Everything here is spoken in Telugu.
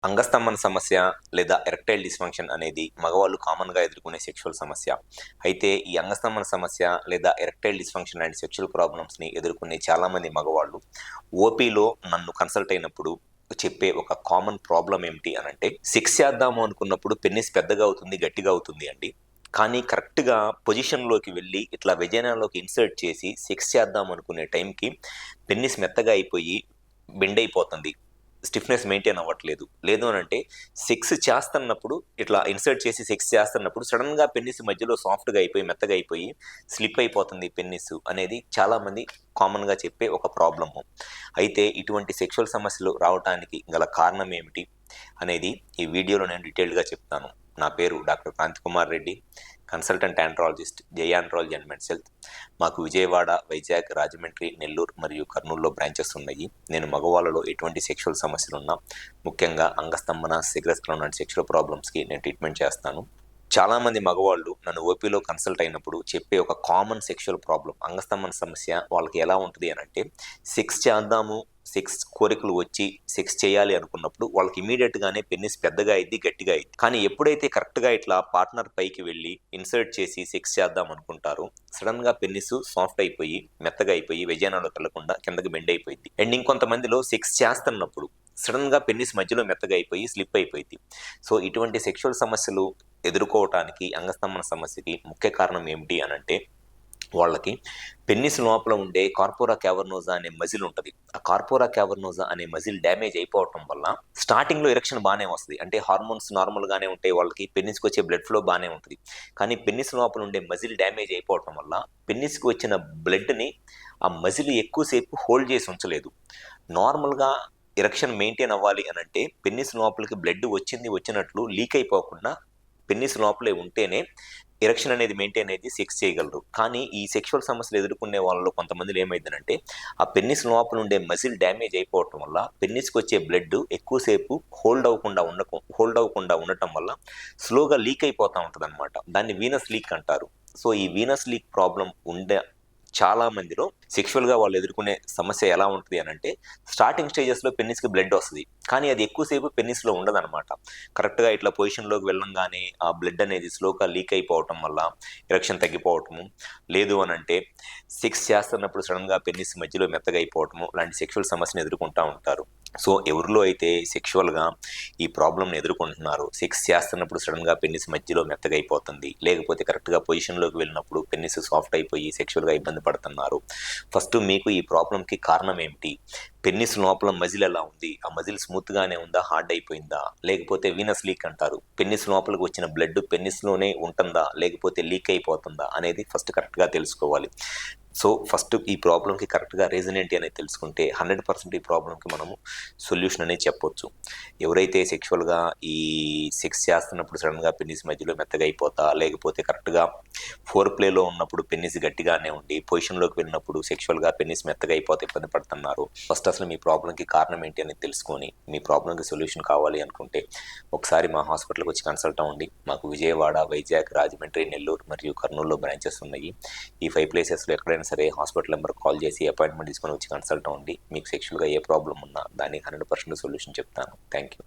అంగస్తంభన సమస్య లేదా ఎరెక్టైల్ డిస్ఫంక్షన్ అనేది మగవాళ్ళు కామన్‌గా ఎదుర్కొనే సెక్షువల్ సమస్య. అయితే ఈ అంగస్తంభన సమస్య లేదా ఎరెక్టైల్ డిస్ఫంక్షన్ లాంటి సెక్షువల్ ప్రాబ్లమ్స్‌ని ఎదుర్కొనే చాలామంది మగవాళ్ళు ఓపీలో నన్ను కన్సల్ట్ అయినప్పుడు చెప్పే ఒక కామన్ ప్రాబ్లమ్ ఏమిటి అనంటే, సెక్స్ చేద్దాము అనుకున్నప్పుడు పెన్నిస్ పెద్దగా అవుతుంది, గట్టిగా అవుతుంది అండి. కానీ కరెక్ట్‌గా పొజిషన్‌లోకి వెళ్ళి ఇట్లా వెజైనాలోకి ఇన్సర్ట్ చేసి సెక్స్ చేద్దాం అనుకునే టైంకి పెన్నిస్ మెత్తగా అయిపోయి బెండ్ అయిపోతుంది. స్టిఫ్‌నెస్ మెయింటైన్ అవ్వట్లేదు. లేదు అనంటే సెక్స్ చేస్తన్నప్పుడు ఇట్లా ఇన్సర్ట్ చేసి సెక్స్ చేస్తున్నప్పుడు సడెన్‌గా పెన్నిస్ మధ్యలో సాఫ్ట్‌గా అయిపోయి, మెత్తగా అయిపోయి స్లిప్ అయిపోతుంది పెన్నిస్ అనేది చాలామంది కామన్‌గా చెప్పే ఒక ప్రాబ్లము. అయితే ఇటువంటి సెక్షువల్ సమస్యలు రావటానికి గల కారణం ఏమిటి అనేది ఈ వీడియోలో నేను డీటెయిల్డ్‌గా చెప్తాను. నా పేరు doctor Kranthi Kumar Reddy, consultant andrologist, Jaya andrology and men's health. మాకు విజయవాడ, వైజాగ్, రాజమండ్రి, నెల్లూరు మరియు కర్నూలులో బ్రాంచెస్ ఉన్నాయి. నేను మగవాళ్ళలో ఎటువంటి సెక్షువల్ సమస్యలున్నా, ముఖ్యంగా అంగస్తంభన, శీఘ్రస్ఖలనం లాంటి సెక్షువల్ ప్రాబ్లమ్స్‌కి నేను ట్రీట్మెంట్ చేస్తాను. చాలామంది మగవాళ్ళు నన్ను ఓపీలో కన్సల్ట్ అయినప్పుడు చెప్పే ఒక కామన్ సెక్షువల్ ప్రాబ్లమ్ అంగస్తంభన సమస్య వాళ్ళకి ఎలా ఉంటుంది అనంటే, సెక్స్ చేద్దాము, సెక్స్ కోరికలు వచ్చి సెక్స్ చేయాలి అనుకున్నప్పుడు వాళ్ళకి ఇమీడియట్‌గానే పెన్నిస్ పెద్దగా అయ్యిద్ది, గట్టిగా అయ్యిద్ది. కానీ ఎప్పుడైతే కరెక్ట్‌గా ఇట్లా పార్ట్నర్ పైకి వెళ్ళి ఇన్సర్ట్ చేసి సెక్స్ చేద్దాం అనుకుంటారో, సడెన్‌గా పెన్నిస్ సాఫ్ట్ అయిపోయి, మెత్తగా అయిపోయి వెజైనాలోకి వెళ్ళకుండా కిందకి బెండ్ అయిపోయిద్ది. అండ్ ఇంకొంతమందిలో సెక్స్ చేస్తున్నప్పుడు సడెన్‌గా పెన్నిస్ మధ్యలో మెత్తగా అయిపోయి స్లిప్ అయిపోయిద్ది. సో ఇటువంటి సెక్షువల్ సమస్యలు ఎదుర్కోవటానికి అంగస్తంభన సమస్యకి ముఖ్య కారణం ఏమిటి అనంటే, వాళ్ళకి పెన్నిస్ లోపల ఉండే కార్పోరా క్యావర్నోజా అనే మజిల్ ఉంటది. ఆ కార్పోరా క్యావర్నోజా అనే మజిల్ డ్యామేజ్ అయిపోవటం వల్ల స్టార్టింగ్‌లో ఎరెక్షన్ బానే వస్తది. అంటే హార్మోన్స్ నార్మల్‌గానే ఉంటాయి వాళ్ళకి. పెన్నిస్‌కి వచ్చే బ్లడ్ ఫ్లో బానే ఉంటది. కానీ పెన్నిస్ లోపల ఉండే మజిల్ డ్యామేజ్ అయిపోవటం వల్ల పెన్నిస్‌కి వచ్చిన బ్లడ్‌ని ఆ మజిల్ ఎక్కువ సేపు హోల్డ్ చేసి ఉంచలేదు. నార్మల్‌గా ఎరెక్షన్ మెయింటైన్ అవ్వాలి అనంటే పెన్నిస్ లోపలికి బ్లడ్ వచ్చినట్లు లీక్ అయిపోకుండా పెన్నిస్ లోపలే ఉంటేనే ఎరెక్షన్ అనేది మెయింటైన్ అయితే సెక్స్ చేయగలరు. కానీ ఈ సెక్షువల్ సమస్యలు ఎదుర్కొనే వాళ్ళలో కొంతమందిలో ఏమైద్దినంటే, ఆ పెన్నిస్ లోపల ఉండే మజిల్ డ్యామేజ్ అయిపోవటం వల్ల పెన్నిస్‌కి వచ్చే బ్లడ్ ఎక్కువసేపు హోల్డ్ అవ్వకుండా ఉండటం వల్ల స్లోగా లీక్ అయిపోతా ఉంటదనమాట. దాన్ని వీనస్ లీక్ అంటారు. సో ఈ వీనస్ లీక్ ప్రాబ్లమ్ ఉండే చాలా మందిలో సెక్షువల్‌గా వాళ్ళు ఎదుర్కొనే సమస్య ఎలా ఉంటది అనంటే, స్టార్టింగ్ స్టేజెస్‌లో పెన్నిస్‌కి బ్లడ్ వస్తది. కానీ అది ఎక్కువసేపు పెన్నిస్‌లో ఉండదనమాట. కరెక్ట్‌గా ఇట్లా పొజిషన్‌లోకి వెళ్ళంగానే ఆ బ్లడ్ అనేది స్లోగా లీక్ అయిపోవటం వల్ల ఎరెక్షన్ తగ్గిపోవటము, లేదు అనంటే సెక్స్ చేస్తున్నప్పుడు సడెన్‌గా పెన్నిస్ మధ్యలో మెత్తగా అయిపోవటము, లాంటి సెక్షువల్ సమస్యను ఎదుర్కొంటా ఉంటారు. సో ఎవరిలో అయితే సెక్షువల్‌గా ఈ ప్రాబ్లమ్‌ని ఎదుర్కొంటున్నారో, సెక్స్ చేస్తున్నప్పుడు సడెన్‌గా పెన్నిస్ మధ్యలో మెత్తగా అయిపోతుంది, లేకపోతే కరెక్ట్‌గా పొజిషన్‌లోకి వెళ్ళినప్పుడు పెన్నిస్ సాఫ్ట్ అయిపోయి సెక్షువల్‌గా ఇబ్బంది పడుతున్నారు. ఫస్ట్ మీకు ఈ ప్రాబ్లమ్‌కి కారణం ఏమిటి? పెన్నిస్ లోపల మజిల్ ఎలా ఉంది? ఆ మజిల్ స్మూత్‌గానే ఉందా? హార్డ్ అయిపోయిందా? లేకపోతే వీనస్ లీక్ అంటారు. పెన్నిస్ లోపలికి వచ్చిన బ్లడ్ పెన్నిస్‌లోనే ఉంటుందా? లేకపోతే లీక్ అయిపోతుందా? అనేది ఫస్ట్ కరెక్ట్‌గా తెలుసుకోవాలి. సో ఫస్ట్ ఈ ప్రాబ్లమ్‌కి కరెక్ట్‌గా రీజన్ ఏంటి అనేది తెలుసుకుంటే 100% ఈ ప్రాబ్లమ్‌కి మనము సొల్యూషన్ అనేది చెప్పొచ్చు. ఎవరైతే సెక్షువల్‌గా ఈ సెక్స్ చేస్తున్నప్పుడు సడెన్‌గా పెన్నిస్ మధ్యలో మెత్తగా అయిపోతా, లేకపోతే కరెక్ట్‌గా ఫోర్ ప్లేలో ఉన్నప్పుడు పెన్నిస్ గట్టిగానే ఉండి, పొజిషన్‌లోకి వెళ్ళినప్పుడు సెక్షువల్‌గా పెన్నిస్ మెత్తగా అయిపోతే ఇబ్బంది పడుతున్నారు. ఫస్ట్ అసలు మీ ప్రాబ్లమ్‌కి కారణం ఏంటి అనేది తెలుసుకొని, మీ ప్రాబ్లమ్‌కి సొల్యూషన్ కావాలి అనుకుంటే, ఒకసారి మా హాస్పిటల్‌కి వచ్చి కన్సల్ట్ అవ్వండి. మాకు విజయవాడ, వైజాగ్, రాజమండ్రి, నెల్లూరు మరియు కర్నూలులో బ్రాంచెస్ ఉన్నాయి. ఈ 5 ప్లేసెస్‌లో ఎక్కడైనా సరే హాస్పిటల్ నెంబర్‌కి కాల్ చేసి అపాయింట్మెంట్ తీసుకొని వచ్చి కన్సల్ట్ అవ్వండి. మీకు సెక్షువల్‌గా ఏ ప్రాబ్లమ్ ఉన్నా దానికి 100% సొల్యూషన్ చెప్తాను. Thank you.